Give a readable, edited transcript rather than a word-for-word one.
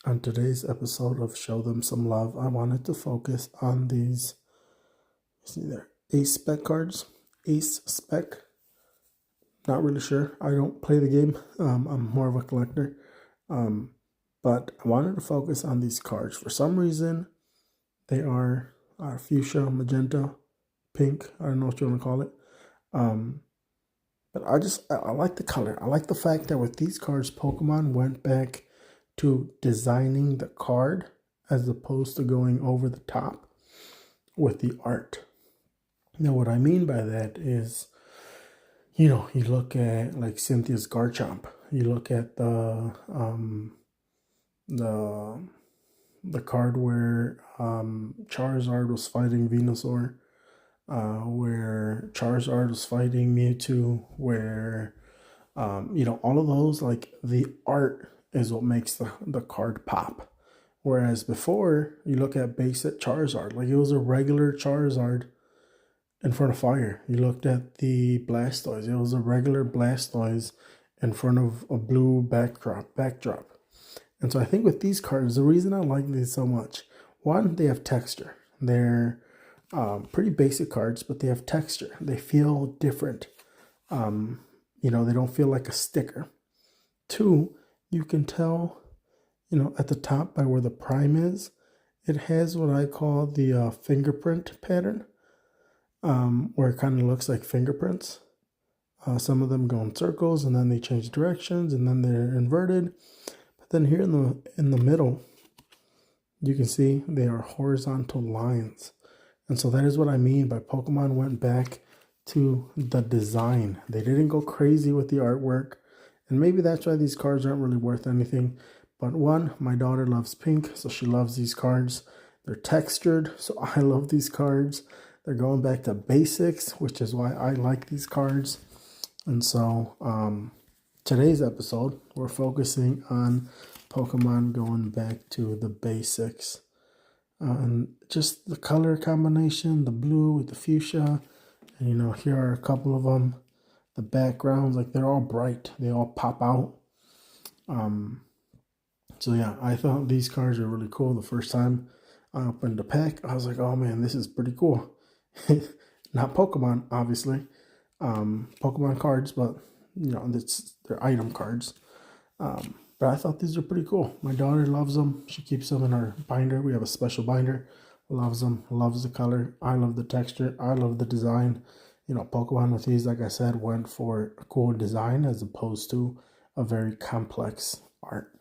On today's episode of Show Them Some Love, I wanted to focus on these, see there, Ace Spec cards. Ace Spec. Not really sure. I don't play the game. I'm more of a collector. But I wanted to focus on these cards. For some reason, they are fuchsia, magenta, pink. I don't know what you want to call it. But I like the color. I like the fact that with these cards, Pokemon went back to designing the card as opposed to going over the top with the art. Now, what I mean by that is, you look at like Cynthia's Garchomp. You look at the card where Charizard was fighting Venusaur, where Charizard was fighting Mewtwo, where all of those, like the art is what makes the card pop. Whereas before, you look at basic Charizard, like it was a regular Charizard in front of fire. You looked at the Blastoise, it was a regular Blastoise in front of a blue backdrop. And so I think with these cards, the reason I like these so much, one, they have texture. They're pretty basic cards, but they have texture. They feel different. They don't feel like a sticker. Two, you can tell, at the top by where the prime is, it has what I call the fingerprint pattern, where it kind of looks like fingerprints. Some of them go in circles, and then they change directions, and then they're inverted. But then here in the middle, you can see they are horizontal lines. And so that is what I mean by Pokemon went back to the design. They didn't go crazy with the artwork. And maybe that's why these cards aren't really worth anything. But one, my daughter loves pink, so she loves these cards. They're textured, so I love these cards. They're going back to basics, which is why I like these cards. And so today's episode, we're focusing on Pokemon going back to the basics. And just the color combination, the blue with the fuchsia. And here are a couple of them. The backgrounds, like they're all bright. They all pop out. So yeah, I thought these cards are really cool. The first time I opened the pack, I was like, oh man, this is pretty cool. Not Pokemon, obviously. Pokemon cards, but they're item cards. But I thought these are pretty cool. My daughter loves them. She keeps them in our binder. We have a special binder. Loves them. Loves the color. I love the texture. I love the design. Pokemon with these, like I said, went for a cool design as opposed to a very complex art.